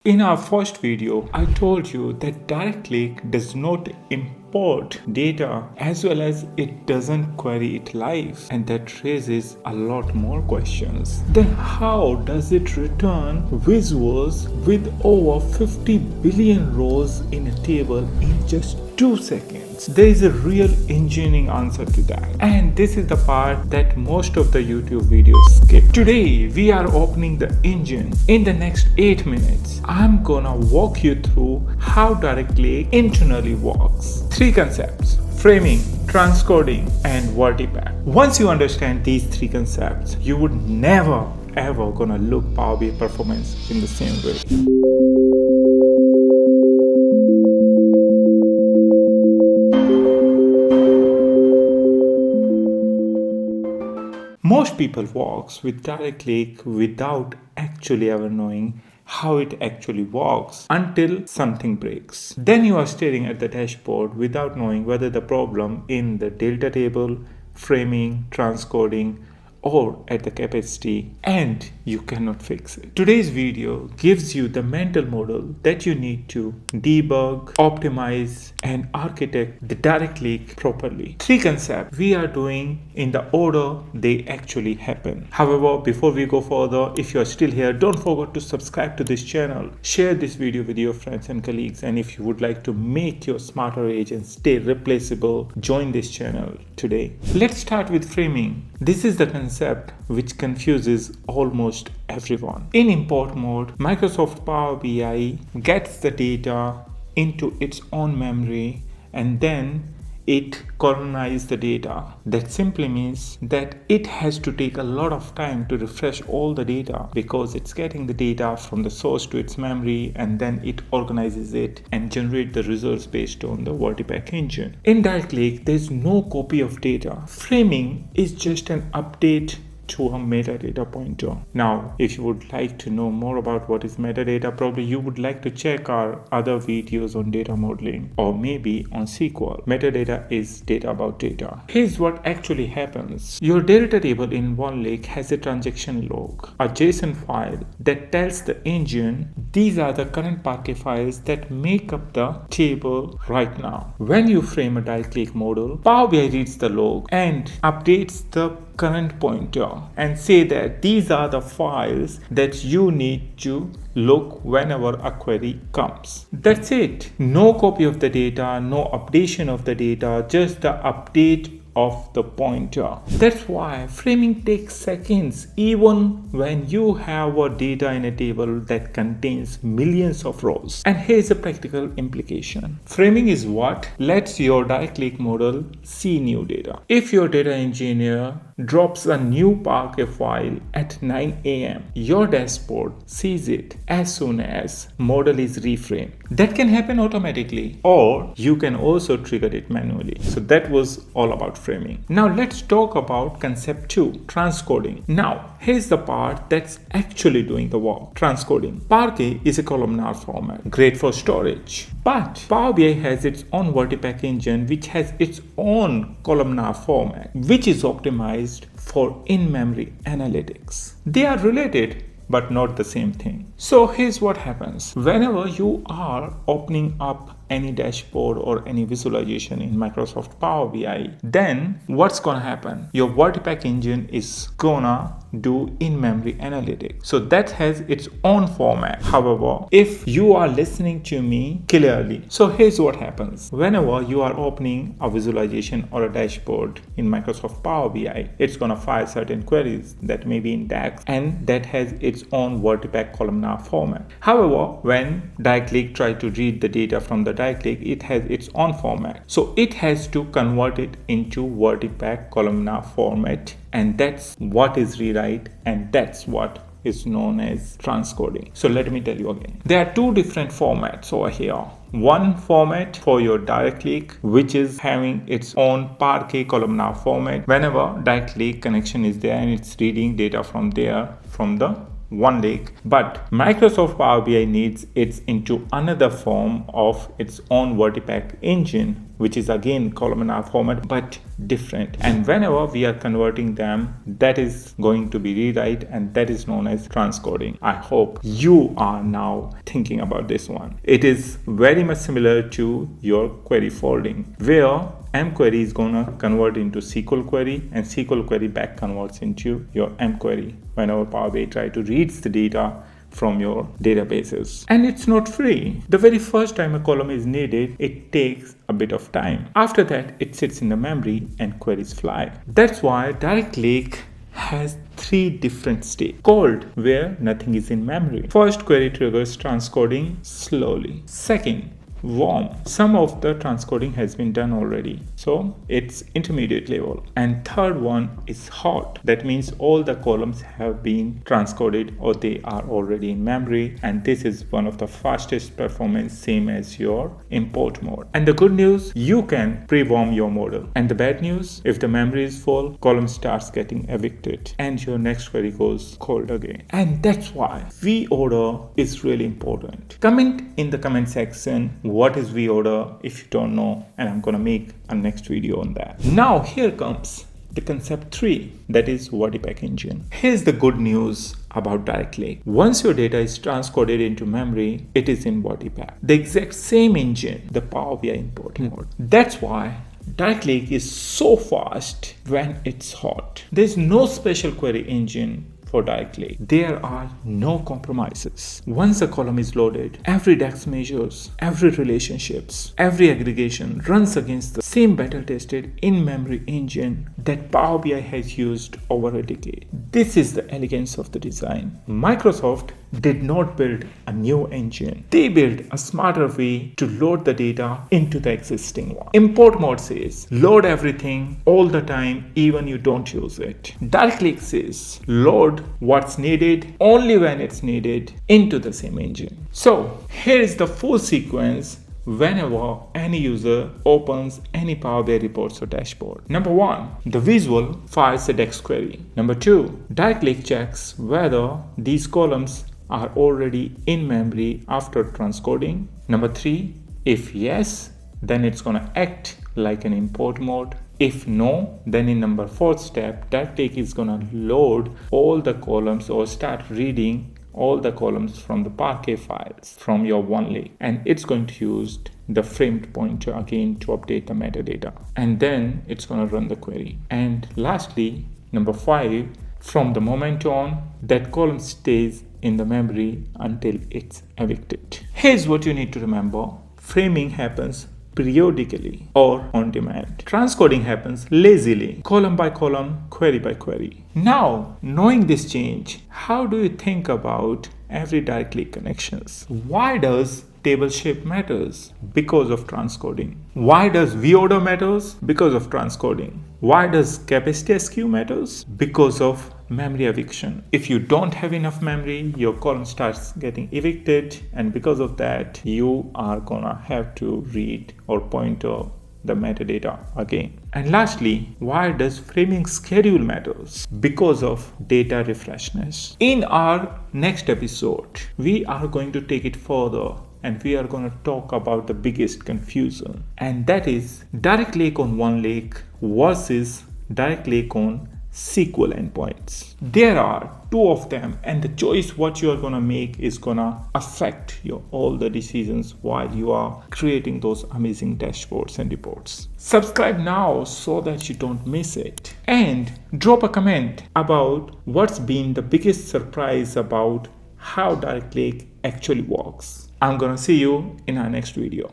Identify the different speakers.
Speaker 1: In our first video, I told you that direct link does not import data as well as it doesn't query it live, and that raises a lot more questions. Then how does it return visuals with over 50 billion rows in a table in just 2 seconds? There is a real engineering answer to that, and this is the part that most of the YouTube videos skip. Today we are opening the engine. In the next 8 minutes I'm gonna walk you through how direct link internally works. 3 concepts: framing, transcoding, and VertiPaq. Once you understand these 3 concepts, you would never ever gonna look Power BI performance in the same way. Most people works with direct link without actually ever knowing how it actually works until something breaks. Then you are staring at the dashboard without knowing whether the problem in the delta table, framing, transcoding, or at the capacity, and you cannot fix it. Today's video gives you the mental model that you need to debug, optimize, and architect the direct link properly. 3 concepts we are doing in the order they actually happen. However, before we go further, if you are still here, don't forget to subscribe to this channel, share this video with your friends and colleagues, and if you would like to make your smarter agent stay replaceable, join this channel today. Let's start with framing. This is the concept which confuses almost everyone. In import mode, Microsoft Power BI gets the data into its own memory and then it colonizes the data. That simply means that it has to take a lot of time to refresh all the data because it's getting the data from the source to its memory and then it organizes it and generate the results based on the VertiPaq engine. In direct link, there's no copy of data. Framing is just an update to a metadata pointer. Now, if you would like to know more about what is metadata, probably you would like to check our other videos on data modeling or maybe on SQL. Metadata is data about data. Here's what actually happens. Your data table in one lake has a transaction log, a JSON file that tells the engine these are the current Parquet files that make up the table right now. When you frame a direct link model, Power BI reads the log and updates the current pointer and say that these are the files that you need to look whenever a query comes. That's it. No copy of the data, no updation of the data, just the update of the pointer. That's why framing takes seconds even when you have a data in a table that contains millions of rows. And here's a practical implication. Framing is what lets your direct link model see new data. If your data engineer drops a new Parquet file at 9 a.m., your dashboard sees it as soon as model is reframed. That can happen automatically, or you can also trigger it manually. So that was all about framing. Now let's talk about concept 2, transcoding. Now here's the part that's actually doing the work. Transcoding. Parquet is a columnar format, great for storage. But Power BI has its own VertiPaq engine which has its own columnar format, which is optimized for in-memory analytics. They are related but not the same thing. So here's what happens. Whenever you are opening up any dashboard or any visualization in Microsoft Power BI, then what's gonna happen? Your VertiPaq engine is gonna do in-memory analytics. So that has its own format. However, if you are listening to me clearly, so here's what happens. Whenever you are opening a visualization or a dashboard in Microsoft Power BI, it's gonna fire certain queries that may be in DAX and that has its own VertiPaq columnar format. However, when direct link try to read the data from the direct link, it has its own format. So it has to convert it into VertiPaq columnar format, and that's what is rewrite, and that's what is known as transcoding. So let me tell you again. There are 2 different formats over here. One format for your direct link, which is having its own Parquet columnar format. Whenever direct link connection is there and it's reading data from there, from the One Lake, but Microsoft Power BI needs it into another form of its own VertiPaq engine, which is again columnar format but different. And whenever we are converting them, that is going to be rewrite, and that is known as transcoding. I hope you are now thinking about this one. It is very much similar to your query folding, where mQuery is gonna convert into SQL query, and SQL query back converts into your mQuery whenever Power BI try to read the data from your databases. And it's not free. The very first time a column is needed, it takes a bit of time. After that, it sits in the memory and queries fly. That's why Direct Lake has 3 different states called where nothing is in memory. First, query triggers transcoding slowly. Second, warm. Some of the transcoding has been done already, so it's intermediate level. And third one is hot. That means all the columns have been transcoded or they are already in memory, and this is one of the fastest performance, same as your import mode. And the good news, you can pre-warm your model. And the bad news, if the memory is full, column starts getting evicted and your next query goes cold again. And that's why V-order is really important. Comment in the comment section what is V-order if you don't know, and I'm gonna make a next video on that. Now here comes the concept 3, that is VertiPaq engine. Here's the good news about Direct Lake. Once your data is transcoded into memory, it is in VertiPaq, the exact same engine, the Power BI import mode. That's why Direct Lake is so fast when it's hot. There's no special query engine for Direct Lake. There are no compromises. Once a column is loaded, every DAX measures, every relationships, every aggregation runs against the same battle-tested in-memory engine that Power BI has used over a decade. This is the elegance of the design. Microsoft did not build a new engine. They built a smarter way to load the data into the existing one. Import mode says load everything all the time, even you don't use it. Direct Lake says load what's needed only when it's needed into the same engine. So here is the full sequence whenever any user opens any Power BI reports or dashboard. Number 1, the visual fires a DAX query. Number 2, Direct Lake checks whether these columns are already in memory after transcoding. Number 3, if yes, then it's gonna act like an import mode. If no, then in number 4 step, Direct Lake is gonna load all the columns or start reading all the columns from the Parquet files from your One Lake, and it's going to use the framed pointer again to update the metadata, and then it's going to run the query. And lastly, number 5, from the moment on, that column stays in the memory until it's evicted. Here's what you need to remember: framing happens periodically or on demand. Transcoding happens lazily, column by column, query by query. Now, knowing this change, how do you think about every Direct Lake connections? Why does table shape matters? Because of transcoding. Why does V-order matters? Because of transcoding. Why does capacity skew matters? Because of memory eviction. If you don't have enough memory, your column starts getting evicted, and because of that, you are gonna have to read or pointer the metadata again. And lastly, why does framing schedule matters? Because of data refreshness. In our next episode, we are going to take it further, and we are going to talk about the biggest confusion, and that is Direct Lake on One Lake versus Direct Lake on SQL endpoints. There are 2 of them, and the choice what you are going to make is going to affect your all the decisions while you are creating those amazing dashboards and reports. Subscribe now so that you don't miss it, and drop a comment about what's been the biggest surprise about how Direct Lake actually works. I'm gonna see you in our next video.